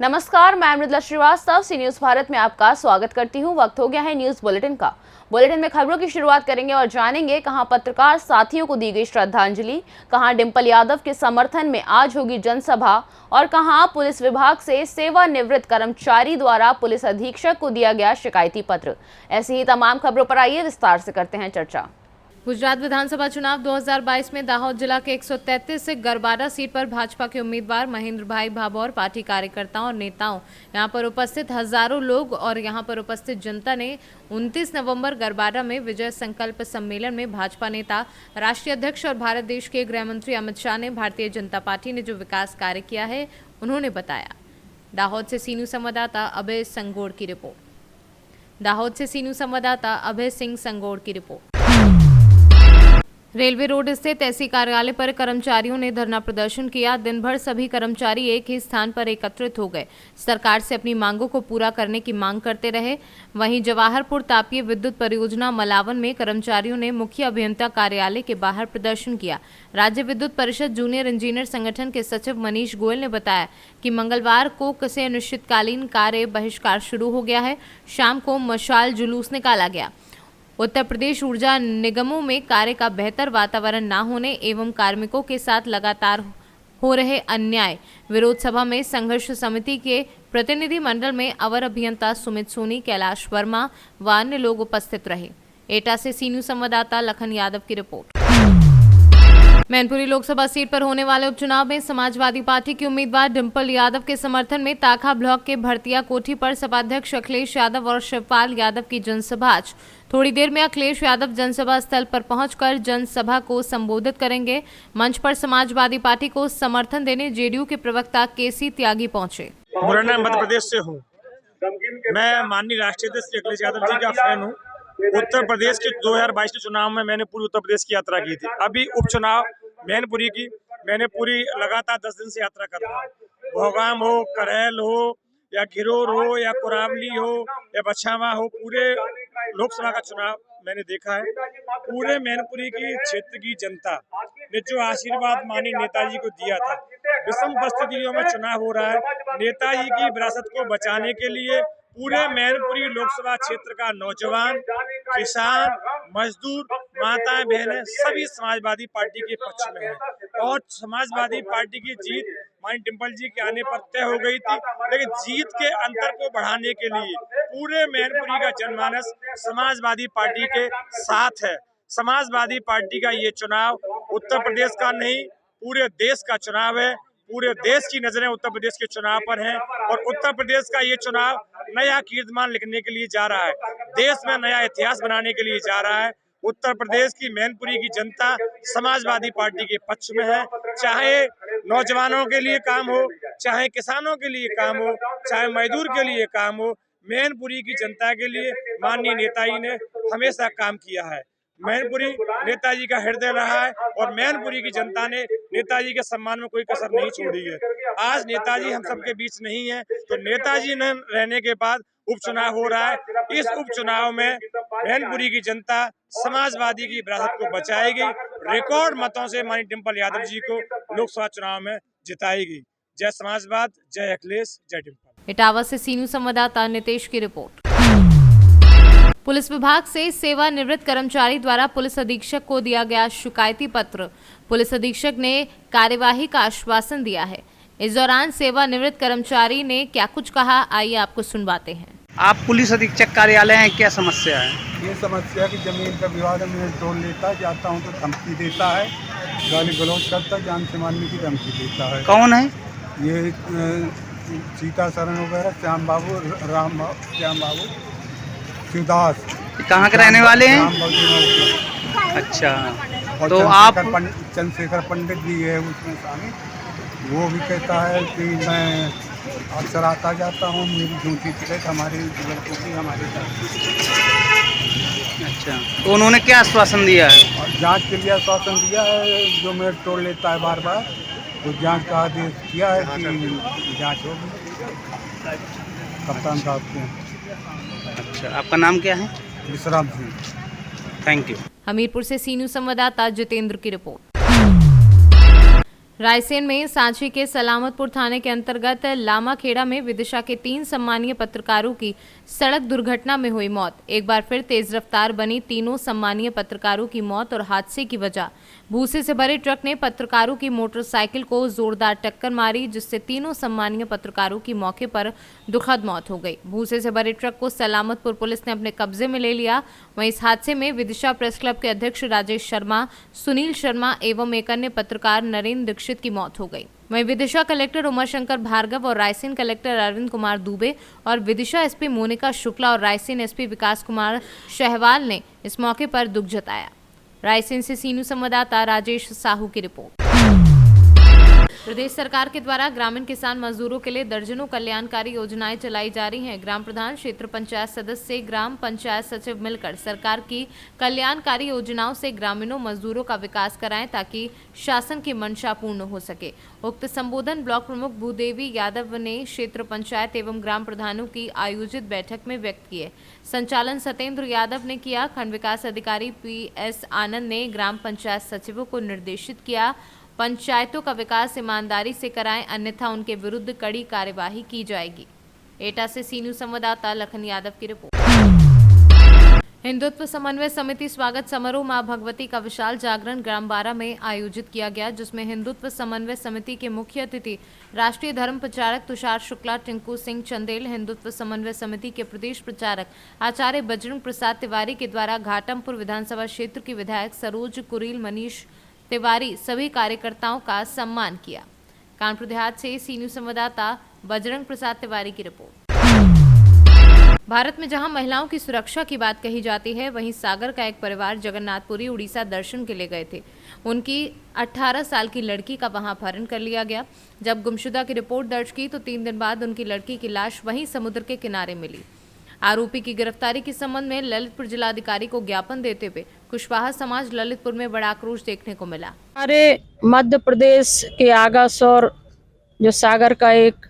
नमस्कार, मैं मृदुला श्रीवास्तव सी न्यूज भारत में आपका स्वागत करती हूं। वक्त हो गया है न्यूज बुलेटिन का। बुलेटिन में खबरों की शुरुआत करेंगे और जानेंगे कहां पत्रकार साथियों को दी गई श्रद्धांजलि, कहां डिंपल यादव के समर्थन में आज होगी जनसभा और कहां पुलिस विभाग से सेवानिवृत्त कर्मचारी द्वारा पुलिस अधीक्षक को दिया गया शिकायती पत्र। ऐसी ही तमाम खबरों पर आइए विस्तार से करते हैं चर्चा। गुजरात विधानसभा चुनाव 2022 में दाहोद जिला के 133 से गरबाडा सीट पर भाजपा के उम्मीदवार महेंद्र भाई भाभोर, पार्टी कार्यकर्ताओं और नेताओं, यहां पर उपस्थित हजारों लोग और यहां पर उपस्थित जनता ने 29 नवंबर गरबाडा में विजय संकल्प सम्मेलन में भाजपा नेता, राष्ट्रीय अध्यक्ष और भारत देश के गृह मंत्री अमित शाह ने भारतीय जनता पार्टी ने जो विकास कार्य किया है उन्होंने बताया। दाहोद से सीनू संवाददाता अभय संगोड़ की रिपोर्ट। दाहोद से सीनू संवाददाता अभय सिंह संगोड़ की रिपोर्ट। रेलवे रोड स्थित एससी कार्यालय पर कर्मचारियों ने धरना प्रदर्शन किया। दिन भर सभी कर्मचारी एक ही स्थान पर एकत्रित हो गए, सरकार से अपनी मांगों को पूरा करने की मांग करते रहे। वहीं जवाहरपुर तापीय विद्युत परियोजना मलावन में कर्मचारियों ने मुख्य अभियंता कार्यालय के बाहर प्रदर्शन किया। राज्य विद्युत परिषद जूनियर इंजीनियर संगठन के सचिव मनीष गोयल ने बताया कि मंगलवार को से अनिश्चितकालीन कार्य बहिष्कार शुरू हो गया है। शाम को मशाल जुलूस निकाला गया। उत्तर प्रदेश ऊर्जा निगमों में कार्य का बेहतर वातावरण न होने एवं कार्मिकों के साथ लगातार हो रहे अन्याय विरोध सभा में संघर्ष समिति के प्रतिनिधि मंडल में अवर अभियंता सुमित सोनी, कैलाश वर्मा व अन्य लोग उपस्थित रहे। एटा से सीनू संवाददाता लखन यादव की रिपोर्ट। मैनपुरी लोकसभा सीट पर होने वाले उपचुनाव में समाजवादी पार्टी की उम्मीदवार डिंपल यादव के समर्थन में ताखा ब्लॉक के भरतिया कोठी पर सभाध्यक्ष अखिलेश यादव और शिवपाल यादव की जनसभा आज थोड़ी देर में अखिलेश यादव जनसभा स्थल पर पहुंचकर जनसभा को संबोधित करेंगे। मंच पर समाजवादी पार्टी को समर्थन देने जेडीयू के प्रवक्ता केसी त्यागी पहुंचे। मुरैना मध्य प्रदेश से हूँ। मैं माननीय राष्ट्रीय अध्यक्ष अखिलेश यादव जी का फैन हूँ। उत्तर प्रदेश के 2022 के चुनाव में मैंने पूरी उत्तर प्रदेश की यात्रा की थी। अभी उपचुनाव मैनपुरी की मैंने पूरी लगातार 10 दिन से यात्रा कर रहा हूँ। भोगाम हो, करेल हो या घिरोर हो या कुरावली हो या बछावा हो, पूरे लोकसभा का चुनाव मैंने देखा है। पूरे मैनपुरी की क्षेत्र की जनता ने जो आशीर्वाद माननीय नेताजी को दिया था, विषम परिस्थितियों में चुनाव हो रहा है, नेताजी की विरासत को बचाने के लिए पूरे मैनपुरी लोकसभा क्षेत्र का नौजवान, किसान, मजदूर, माताएं, बहनें सभी समाजवादी पार्टी के पक्ष में है और समाजवादी पार्टी की जीत माननीय डिंपल जी के आने पर तय हो गई थी। लेकिन जीत के अंतर को बढ़ाने के लिए पूरे मैनपुरी का जनमानस समाजवादी पार्टी के साथ है। समाजवादी पार्टी का ये चुनाव उत्तर प्रदेश का नहीं, पूरे देश का चुनाव है। पूरे देश की नजरें उत्तर प्रदेश के चुनाव पर हैं और उत्तर प्रदेश का ये चुनाव नया कीर्तिमान लिखने के लिए जा रहा है, देश में नया इतिहास बनाने के लिए जा रहा है। उत्तर प्रदेश की मैनपुरी की जनता समाजवादी पार्टी के पक्ष में है। चाहे नौजवानों के लिए काम हो, चाहे किसानों के लिए काम हो, चाहे मजदूर के लिए काम हो, मैनपुरी की जनता के लिए माननीय नेताजी ने हमेशा काम किया है। मैनपुरी नेताजी का हृदय रहा है और मैनपुरी की जनता ने नेताजी के सम्मान में कोई कसर नहीं छोड़ी है। आज नेताजी हम सबके बीच नहीं है, तो नेताजी न रहने के बाद उपचुनाव हो रहा है। इस उपचुनाव में मैनपुरी की जनता समाजवादी की विरासत को बचाएगी। रिकॉर्ड मतों से माननीय डिंपल यादव जी को लोकसभा चुनाव में जिताएगी। जय समाजवाद, जय अखिलेश, जय डिंपल। इटावा से सीनू संवाददाता नितेश की रिपोर्ट। पुलिस विभाग से सेवानिवृत्त कर्मचारी द्वारा पुलिस अधीक्षक को दिया गया शिकायती पत्र। पुलिस अधीक्षक ने कार्यवाही का आश्वासन दिया है। इस दौरान सेवानिवृत्त कर्मचारी ने क्या कुछ कहा, आइए आपको सुनवाते हैं। आप पुलिस अधीक्षक कार्यालय हैं, क्या समस्या है? ये समस्या कि जमीन का विवाद में तोड़ लेता है, जाता हूँ तो धमकी देता है, गाली गलौज करता है, जान से मारने की धमकी देता है। कौन है ये? सीता शरण वगैरह, श्याम बाबू, श्याम बाबू, शिवदास। कहाँ के रहने वाले हैं? अच्छा, तो आप चंद्रशेखर पंडित भी है उसमें शामिल। वो भी कहता है कि मैं अक्सर आता जाता हूँ, मेरी झूठी टिकट हमारे लड़कों की हमारे साथ। अच्छा, तो उन्होंने क्या आश्वासन दिया है? और जांच के लिए आश्वासन दिया है, जो मेरे तोड़ लेता है बार बार, तो जांच का आदेश किया है कि जांच होगी कप्तान साहब के। अच्छा, आपका नाम क्या है? विश्राम सिंह। Thank you. हमीरपुर से सीनू संवाददाता जितेंद्र की रिपोर्ट। रायसेन में सांची के सलामतपुर थाने के अंतर्गत लामाखेड़ा में विदिशा के 3 सम्मानीय पत्रकारों की सड़क दुर्घटना में हुई मौत। एक बार फिर तेज रफ्तार बनी तीनों सम्मानीय पत्रकारों की मौत और हादसे की वजह भूसे से भरे ट्रक ने पत्रकारों की मोटरसाइकिल को जोरदार टक्कर मारी, जिससे तीनों सम्मानीय पत्रकारों की मौके पर दुखद मौत हो गई। भूसे से भरे ट्रक को सलामतपुर पुलिस ने अपने कब्जे में ले लिया। वहीं इस हादसे में विदिशा प्रेस क्लब के अध्यक्ष राजेश शर्मा, सुनील शर्मा एवं एक अन्य पत्रकार नरेंद्र दीक्षित की मौत हो गई। वहीं विदिशा कलेक्टर उमाशंकर भार्गव और रायसेन कलेक्टर अरविंद कुमार दुबे और विदिशा एसपी मोनिका शुक्ला और रायसेन एसपी विकास कुमार शहवाल ने इस मौके पर दुख जताया। रायसेन से सीनू संवाददाता राजेश साहू की रिपोर्ट। प्रदेश सरकार के द्वारा ग्रामीण किसान मजदूरों के लिए दर्जनों कल्याणकारी योजनाएं चलाई जा रही हैं। ग्राम प्रधान, क्षेत्र पंचायत सदस्य, ग्राम पंचायत सचिव मिलकर सरकार की कल्याणकारी योजनाओं से ग्रामीणों मजदूरों का विकास कराएं ताकि शासन की मंशा पूर्ण हो सके। उक्त संबोधन ब्लॉक प्रमुख भूदेवी यादव ने क्षेत्र पंचायत एवं ग्राम प्रधानों की आयोजित बैठक में व्यक्त किए। संचालन सत्येंद्र यादव ने किया। खंड विकास अधिकारी PS आनंद ने ग्राम पंचायत सचिवों को निर्देशित किया, पंचायतों का विकास ईमानदारी से कराएं, अन्यथा उनके विरुद्ध कड़ी कार्यवाही की जाएगी। एटा से सीनू संवाददाता लखन यादव की रिपोर्ट। हिंदुत्व समन्वय समिति स्वागत समारोह मां भगवती का विशाल जागरण ग्राम 12 में आयोजित किया गया, जिसमें हिंदुत्व समन्वय समिति के मुख्य अतिथि राष्ट्रीय धर्म प्रचारक तुषार शुक्ला, टिंकू सिंह चंदेल, हिंदुत्व समन्वय समिति के प्रदेश प्रचारक आचार्य बजरंग प्रसाद तिवारी के द्वारा घाटमपुर विधानसभा क्षेत्र की विधायक सरोज कुरील, मनीष तिवारी सभी कार्यकर्ताओं का सम्मान किया। कानपुर देहात से सीनू संवाददाता बजरंग प्रसाद तिवारी की रिपोर्ट। भारत में जहां महिलाओं की सुरक्षा की बात कही जाती है, वहीं सागर का एक परिवार जगन्नाथपुरी उड़ीसा दर्शन के लिए गए थे। उनकी 18 साल की लड़की का वहां अपहरण कर लिया गया। जब गुमशुदा की रिपोर्ट दर्ज की तो 3 दिन बाद उनकी लड़की की लाश वहीं समुद्र के किनारे मिली। आरोपी की गिरफ्तारी के संबंध में ललितपुर जिलाधिकारी को ज्ञापन देते हुए कुशवाहा समाज ललितपुर में बड़ा आक्रोश देखने को मिला। हमारे मध्य प्रदेश के आगासौर जो सागर का एक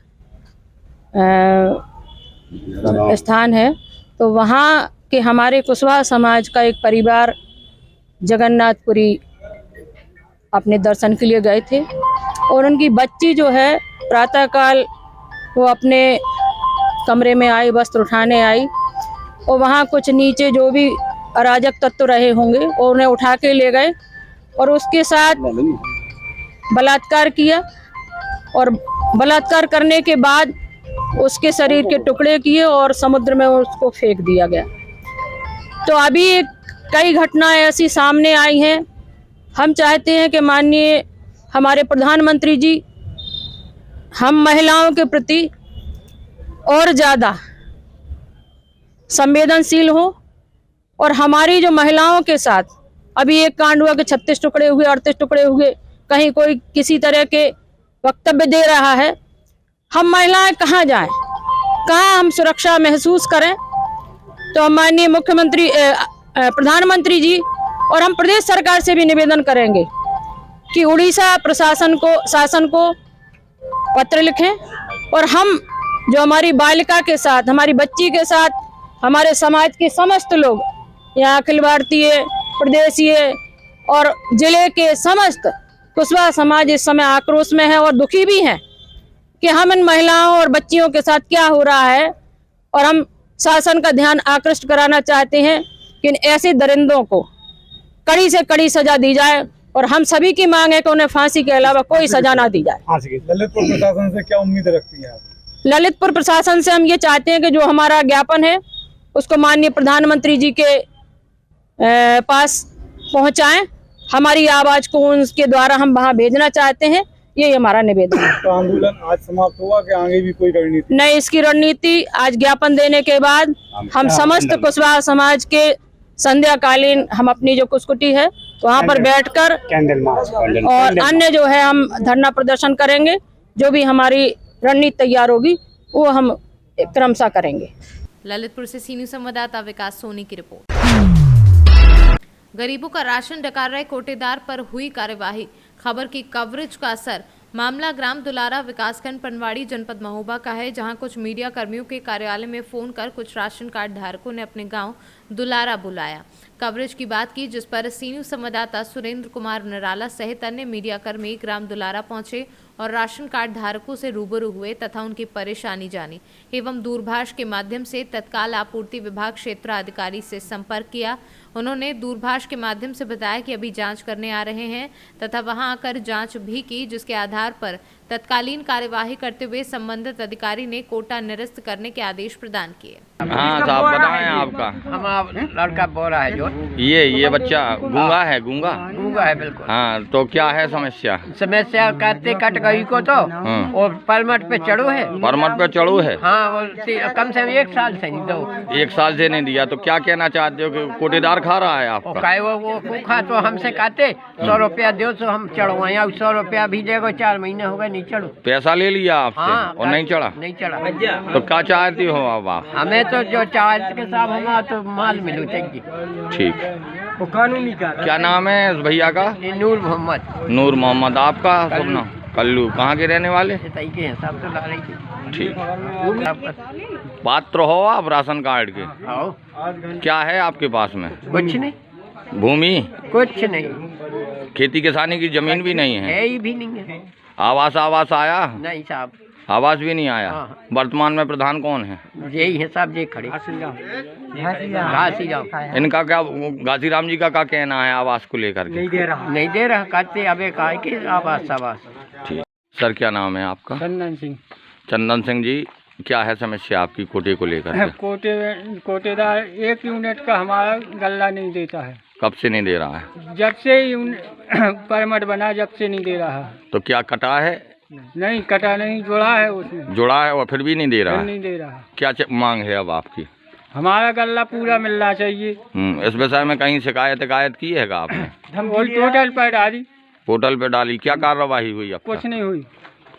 स्थान है, तो वहाँ के हमारे कुशवाहा समाज का एक परिवार जगन्नाथपुरी अपने दर्शन के लिए गए थे और उनकी बच्ची जो है प्रातःकाल वो अपने कमरे में आई, वस्त्र उठाने आई और वहाँ कुछ नीचे जो भी अराजक तत्व रहे होंगे और उन्हें उठा के ले गए और उसके साथ बलात्कार किया और बलात्कार करने के बाद उसके शरीर के टुकड़े किए और समुद्र में उसको फेंक दिया गया। तो अभी कई घटनाएं ऐसी सामने आई हैं। हम चाहते हैं कि माननीय हमारे प्रधानमंत्री जी हम महिलाओं के प्रति और ज़्यादा संवेदनशील हो और हमारी जो महिलाओं के साथ अभी एक कांड हुआ कि 36 टुकड़े हुए, 38 टुकड़े हुए, कहीं कोई किसी तरह के वक्तव्य दे रहा है। हम महिलाएं कहाँ जाएं, कहाँ हम सुरक्षा महसूस करें? तो हम माननीय मुख्यमंत्री प्रधानमंत्री जी और हम प्रदेश सरकार से भी निवेदन करेंगे कि उड़ीसा प्रशासन को शासन को पत्र लिखें और हम जो हमारी बालिका के साथ, हमारी बच्ची के साथ, हमारे समाज के समस्त लोग, यहाँ अखिल भारतीय, प्रदेशीय और जिले के समस्त कुशवाहा समाज इस समय आक्रोश में है और दुखी भी हैं कि हम इन महिलाओं और बच्चियों के साथ क्या हो रहा है। और हम शासन का ध्यान आकृष्ट कराना चाहते हैं कि इन ऐसे दरिंदों को कड़ी से कड़ी सजा दी जाए और हम सभी की मांग है कि उन्हें फांसी के अलावा कोई सजा ना दी जाए। ललितपुर प्रशासन से क्या उम्मीद रखती हैं आप? ललितपुर प्रशासन से हम ये चाहते हैं कि जो हमारा ज्ञापन है उसको माननीय प्रधानमंत्री जी के पास पहुंचाएं। हमारी आवाज को उनके द्वारा हम वहां भेजना चाहते हैं, ये हमारा निवेदन है। तो आंदोलन आज समाप्त हुआ कि आगे भी कोई रणनीति? नहीं, इसकी रणनीति आज ज्ञापन देने के बाद हम समस्त कुशवाहा समाज के संध्याकालीन हम अपनी जो कुसकुटी है वहाँ पर बैठकर और अन्य जो है हम धरना प्रदर्शन करेंगे। जो भी हमारी रणनीति तैयार होगी वो हम क्रमशः करेंगे। ललितपुर से सीनियर संवाददाता विकास सोनी की रिपोर्ट। गरीबों का राशन डकार रहे कोटेदार पर हुई कार्यवाही, खबर की कवरेज का असर। मामला ग्राम दुलारा विकासखंड पनवाड़ी जनपद महोबा का है, जहां कुछ मीडिया कर्मियों के कार्यालय में फोन कर कुछ राशन कार्ड धारकों ने अपने गांव दुलारा बुलाया। कवरेज की बात की, जिस पर सी न्यूज संवाददाता सुरेंद्र कुमार निराला सहित अन्य मीडियाकर्मी ग्राम दुलारा पहुंचे और राशन कार्ड धारकों से रूबरू हुए तथा उनकी परेशानी जानी एवं दूरभाष के माध्यम से तत्काल आपूर्ति विभाग क्षेत्राधिकारी से संपर्क किया। उन्होंने दूरभाष के माध्यम से बताया कि अभी जांच करने आ रहे हैं तथा वहां आकर जांच भी की, जिसके आधार पर तत्कालीन कार्यवाही करते हुए संबंधित अधिकारी ने कोटा निरस्त करने के आदेश प्रदान किए। हाँ साहब बताएं आपका। हमारा लड़का बोल रहा है जो ये बच्चा गूंगा है? गूंगा है बिल्कुल। हाँ, तो क्या है समस्या? समस्या कहते कट गई को तो और परमट पे चढ़ू है। परमट पे चढ़ू है? हाँ, वो कम से कम 1 साल से नहीं दो। 1 साल से नहीं दिया, तो क्या कहना चाहते हो कि कोटेदार खा रहा है आपका? वो भूखा तो हमसे कहते 100 रुपया दो तो हम चढ़वाए, 100 रुपया भी देगो, 4 महीने हो गए नहीं चढ़ो। पैसा ले लिया आपसे? हाँ, और नहीं चढ़ा? नहीं चढ़ा। तो क्या चाहती हो अब आप? हमें तो जो चार्ज के साथ हमारा तो माल मिलो चाहिए। ठीक, वो कानूनी क्या नाम है इस भैया का? नूर मोहम्मद। नूर मोहम्मद। आपका शुभ नाम? कल्लू। कहाँ के रहने वाले? सब तो ला रही थी। ठीक, पात्र हो आप राशन कार्ड के? क्या है आपके पास में? कुछ नहीं। भूमि? कुछ नहीं। खेती किसानी की जमीन भी नहीं है? ही भी नहीं है। आवास आया? नहीं साहब, आवास भी नहीं आया। हाँ। वर्तमान में प्रधान कौन है? यही है साहब, ये खड़े घासीराम। इनका क्या, घासीराम जी का क्या कहना है आवास को लेकर के? नहीं दे रहा कहते अबे कहा कि आवास। ठीक सर, क्या नाम है आपका? चंदन सिंह। चंदन सिंह जी, क्या है समस्या आपकी कोटे को लेकर के? कोटेदार 1 यूनिट का हमारा गल्ला नहीं देता है। कब से नहीं दे रहा है? जब से परमट बना जब से नहीं दे रहा है। तो क्या कटा है? नहीं कटा नहीं, जुड़ा है उसमें। जुड़ा है और फिर भी नहीं दे रहा है? नहीं दे रहा। क्या मांग है अब आपकी? हमारा गल्ला पूरा मिलना चाहिए। इस विषय में कहीं शिकायत की है आपने? पोर्टल पर डाली। पोर्टल पे डाली, क्या कार्रवाई हुई अब? कुछ नहीं हुई।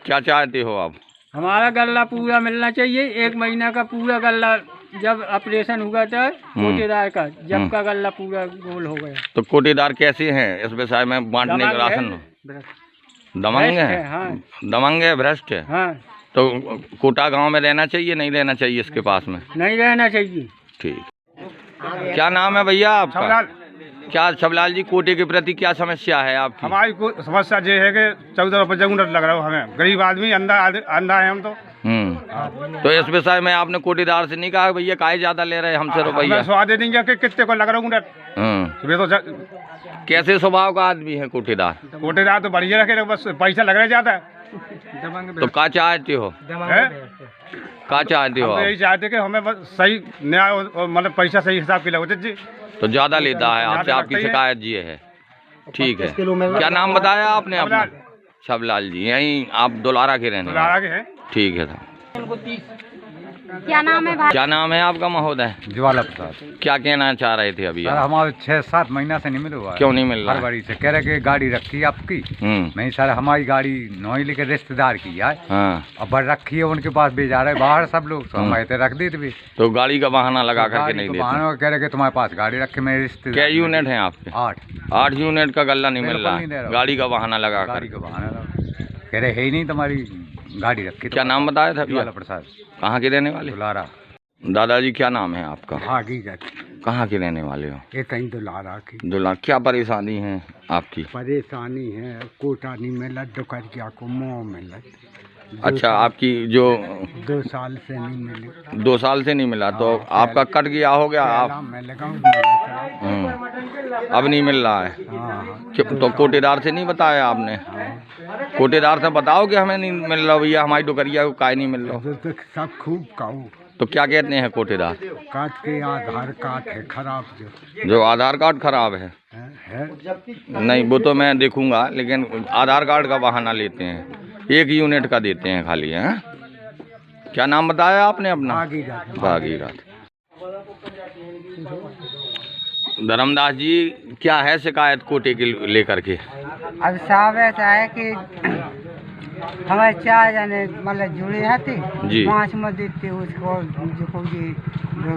क्या चाहते हो अब? हमारा गल्ला पूरा मिलना चाहिए। 1 महीना का पूरा गल्ला, जब ऑपरेशन हुआ था कोटेदार का, जब का गल्ला पूरा गोल हो गया। तो कोटेदार कैसे हैं इस विषय में बांटने का राशन? दमंग है? हाँ। दमंग है, भ्रष्ट है। हाँ। तो कोटा गांव में रहना चाहिए नहीं रहना चाहिए इसके पास में? नहीं रहना चाहिए। ठीक, क्या नाम है भैया आपका? क्या छबलाल जी, कोटे के प्रति क्या समस्या है आपकी? हमारी समस्या ये है कि 14 रुपये यूनिट लग रहा है हमें, गरीब आदमी, अंधा है हम तो। तो इस विषय में आपने कोटेदार से नहीं कहा भैया काहे ज्यादा ले रहे हमसे रुपया? स्वाद दे देंगे कि कितने को लग रहा यूनिट। तो कैसे स्वभाव का आदमी है कोटेदार? कोटेदार तो बढ़िया रखे, बस पैसा लग रहा जाता है। तो क्या चाहते हो? क्या चाहते हो? यही चाहते कि हमें बस सही न्याय और मतलब पैसा सही हिसाब की लगते जी। तो ज्यादा लेता है आपसे, आपकी शिकायत ये है? ठीक है, क्या नाम बताया आपने अपना? छबलाल जी, यहीं आप दुलारा के रहने वाले? ठीक है साहब। क्या नाम है भाई? क्या नाम है आपका महोदय? ज्वाला प्रसाद। क्या कहना चाह रहे थे अभी? हमारे 6-7 महीना से नहीं मिल हुआ। क्यों नहीं मिल रहा? फरवरी से कह रहे कि गाड़ी रखी है आपकी। नहीं सर, हमारी गाड़ी नोई लेके रिश्तेदार की है। हाँ। अब रखी है, उनके पास भेजा रहे बाहर सब लोग, तो हमारे तो रख देते। तो गाड़ी का बहाना लगा करके नहीं देते? बहाना कह रहे कि तुम्हारे पास गाड़ी रखे मेरे रिश्तेदार। क्या यूनिट है आपके? 8 यूनिट का गल्ला नहीं मिल रहा है, गाड़ी का बहाना लगा कर। कह रहे है ही नहीं, तुम्हारी गाड़ी रखी। क्या नाम बताया था? ज्वाला प्रसाद। कहाँ के रहने वाले? दुलारा। दादाजी, क्या नाम है आपका? भागीरथ। कहाँ के रहने वाले हो? ये कहीं दुलारा की। दुलारा। क्या परेशानी है आपकी? परेशानी है, कोटा नहीं मिला, दुकरिया को मुँह मिला। अच्छा, आपकी जो 2 साल से नहीं मिली। 2 साल से नहीं मिला, तो आपका कट गया हो गया? आप अब नहीं मिल रहा है? तो कोटेदार से नहीं बताया आपने? कोटेदार से बताओ कि हमें नहीं मिल रहा भैया, हमारी डुकरिया को काय नहीं मिल रहा। सब खूब कहो। तो क्या कहते हैं कोटेदार? कार्ड के आधार कार्ड है खराब। जो आधार कार्ड खराब है? नहीं, वो तो मैं देखूंगा, लेकिन आधार कार्ड का बहाना लेते हैं। 1 यूनिट का देते हैं खाली, है? क्या नाम बताया आपने अपना? भागीरथ। धर्मदास जी, क्या है शिकायत कोटे के लेकर के? अब साहब ऐसा है कि हमारे 4 जने मतलब जुड़े थे जी। 5 में देते उसको जो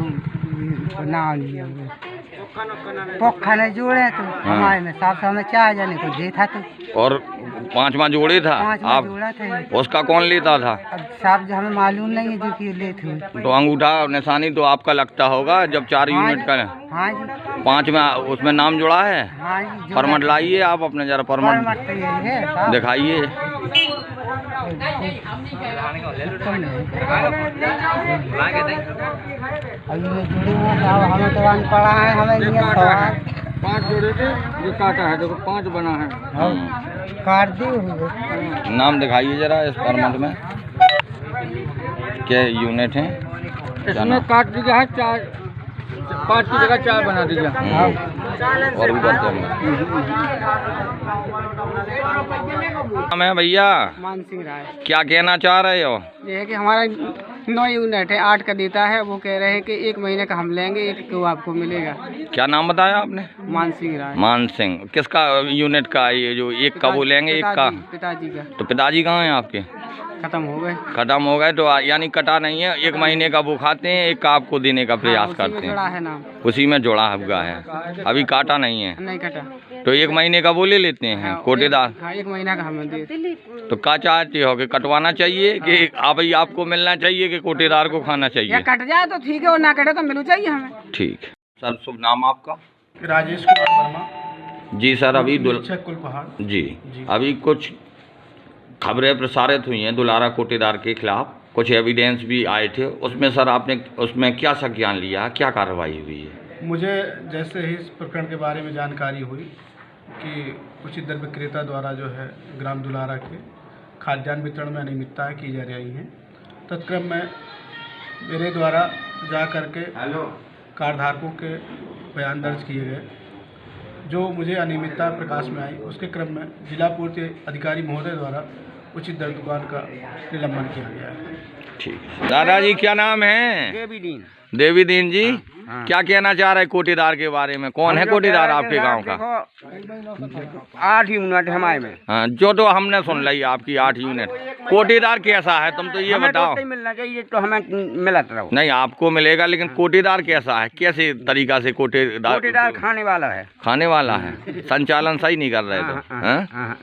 नाम लिया पोखने जोड़े तो हमारे में साफ हमें 4 जने को दे था तो और 5वां जोड़े था 5 आप जोड़ा था। उसका कौन लेता था? अब साहब जो हमें मालूम नहीं है जो कि लेते हुए। तो अंगूठा निशानी तो आपका लगता होगा जब 4 यूनिट का। हाँ जी 5 में उसमें नाम जुड़ा है? हाँ जी परमट लाइए आप अपने जरा परमट तो यही है साहब। दिखाइए। अभी में जुड़ी हुई साहब हमें तो अनपढ़ा है हमें नहीं सवाल 5 जोड़े थे ये काटा है देखो 5 बना है काट दी हुई। नाम दिखाइए जरा इस परमट में क्या यूनिट है? इसमें काट दिया है 4 5 की जगह 4 बना दिया। और ऊपर मैं भैया मान सिंह राय। क्या कहना चाह रहे हो? ये है कि हमारा 9 यूनिट है 8 का देता है। वो कह रहे हैं कि 1 महीने का हम लेंगे 1 को आपको मिलेगा। क्या नाम बताया आपने? मान सिंह राय। मान सिंह किसका यूनिट का? ये जो 1 का वो लेंगे 1 का? पिताजी का। तो पिताजी कहाँ हैं आपके? खत्म हो गए। खत्म हो गए तो यानी कटा नहीं है। 1 महीने का वो खाते हैं 1 का आपको देने का प्रयास करते जुड़ा हैं। है नाम उसी में जुड़ा हुआ है अभी काटा नहीं है। नहीं कटा तो 1 महीने का वो ले लेते हैं कोटेदार। हाँ 1 महीना का हमें दे। तो क्या चाहते हो कि कटवाना चाहिए कि अभी आपको मिलना चाहिए कि कोटेदार को खाना या चाहिए? कट जाए तो ठीक है और ना कटे तो मिलना चाहिए हमें। ठीक है सर। शुभ नाम आपका? राजेश कुमार वर्मा जी सर। अभी कुलपहाड़ जी अभी कुछ खबरें प्रसारित हुई हैं दुलारा कोटेदार के खिलाफ। कुछ एविडेंस भी आए थे उसमें सर आपने उसमें क्या संज्ञान लिया? क्या कार्रवाई हुई है? मुझे जैसे ही इस प्रकरण के बारे में जानकारी हुई कि उचित दर विक्रेता द्वारा जो है ग्राम दुलारा के खाद्यान्न वितरण में अनियमितताएं की जा रही हैं, तत्क्रम में मेरे द्वारा जा कर के कार्डधारकों के बयान दर्ज किए गए। जो मुझे अनियमितता प्रकाश में आई उसके क्रम में जिला पूर्ति अधिकारी महोदय द्वारा उचित दर दुकान का निलंबन किया गया है। ठीक। दादाजी क्या नाम है? देवीदीन। देवीदीन जी क्या कहना चाह रहे कोटेदार के बारे में? कौन है कोटेदार आपके गांव का? 8 यूनिट हमारे में। हाँ जो तो हमने सुन ली आपकी 8 यूनिट। कोटेदार कैसा है तुम तो ये बताओ। तो मिलना चाहिए तो हमें मिलत रहो। नहीं आपको मिलेगा लेकिन कोटेदार कैसा है? कैसे तरीका से कोटेदार खाने वाला है। खाने वाला है। संचालन सही नहीं कर रहे तो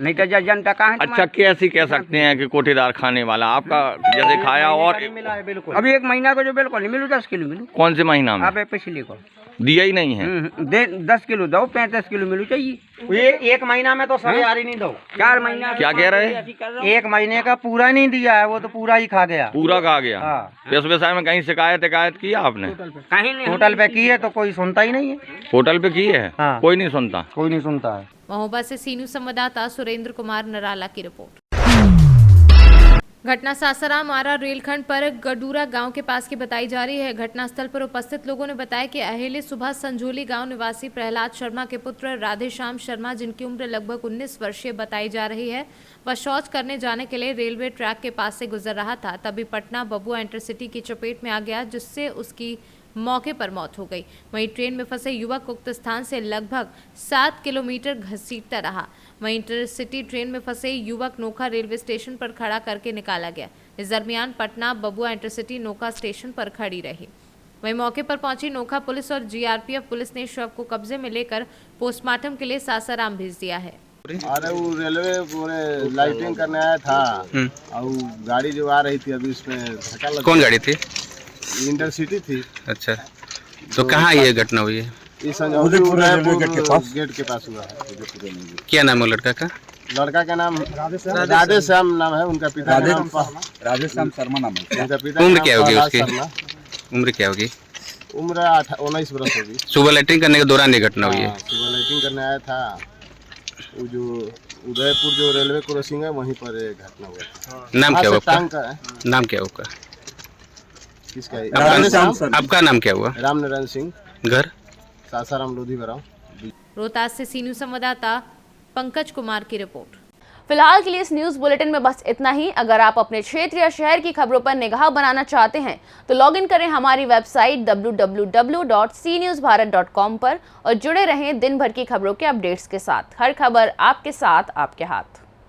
नहीं तो जनता कहाँ? अच्छा कैसे कह सकते हैं कि कोटेदार खाने वाला? आपका जैसे खाया और बिल्कुल अभी 1 महीना को जो बिल्कुल नहीं मिलू 10 किलो मिलू। कौन से महीना में? अब पिछले को दिया ही नहीं है। 10 किलो दो 35 किलो मिलू चाहिए। ये 1 महीना में तो सही नहीं दो। 4 महीना क्या कह रहे? 1 महीने का पूरा नहीं दिया है वो तो पूरा ही खा गया। पूरा खा गया। इस विषय में कहीं शिकायत की आपने? कहीं नहीं। होटल पे की है तो कोई सुनता ही नहीं है। होटल पे की है? हाँ। कोई नहीं सुनता। कोई नहीं सुनता है। महोबा से सीनू संवाददाता सुरेंद्र कुमार नराला की रिपोर्ट। घटना सासाराम आरा रेलखंड पर गडूरा गांव के पास की बताई जा रही है। घटनास्थल पर उपस्थित लोगों ने बताया कि अहेले सुबह संजोली गांव निवासी प्रहलाद शर्मा के पुत्र राधेश्याम शर्मा, जिनकी उम्र लगभग 19 वर्षीय बताई जा रही है, वह शौच करने जाने के लिए रेलवे ट्रैक के पास से गुजर रहा था। तभी पटना बबुआ इंटरसिटी की चपेट में आ गया, जिससे उसकी मौके पर मौत हो गई। वहीं ट्रेन में फंसे युवक उक्त स्थान से लगभग 7 किलोमीटर घसीटता रहा। वहीं इंटरसिटी ट्रेन में फंसे युवक नोखा रेलवे स्टेशन पर खड़ा करके निकाला गया। इस दरमियान पटना बबुआ इंटरसिटी नोखा स्टेशन पर खड़ी रही। वहीं मौके पर पहुंची नोखा पुलिस और जीआरपीएफ पुलिस ने शव को कब्जे में लेकर पोस्टमार्टम के लिए सासाराम भेज दिया है। अरे वो रेलवे पूरे लाइटिंग करने आया था और गाड़ी जो आ रही थी अभी उसमें धक्का लगा। कौन गाड़ी थी? इंटरसिटी थी। अच्छा तो कहाँ ये घटना हुई है? इस गेट के पास हुआ है। क्या नाम है लड़का का? लड़का का नाम राधेश्याम नाम है। उनका पिता राधेश्याम शर्मा नाम है। उनका पिता उम्र क्या होगी उसकी? उम्र क्या होगी? उम्र 19 वर्ष होगी। सुबह लाइटिंग करने के दौरान ये घटना हुई है। सुबह लाइटिंग करने आया था। वो जो उदयपुर जो रेलवे क्रॉसिंग है वहीं पर ये घटना हुआ था। नाम क्या हुआ? नाम क्या होगा? किसका? आपका नाम क्या हुआ? राम नारायण सिंह। घर? सासाराम लोधी बराव। रोहतास से सीनू संवाददाता पंकज कुमार की रिपोर्ट। फिलहाल के लिए इस न्यूज बुलेटिन में बस इतना ही। अगर आप अपने क्षेत्र या शहर की खबरों पर निगाह बनाना चाहते हैं तो लॉग इन करें हमारी वेबसाइट www.cnewsbharat.com पर और जुड़े रहें दिन भर की खबरों के अपडेट्स के साथ। हर खबर आपके साथ, आपके हाथ।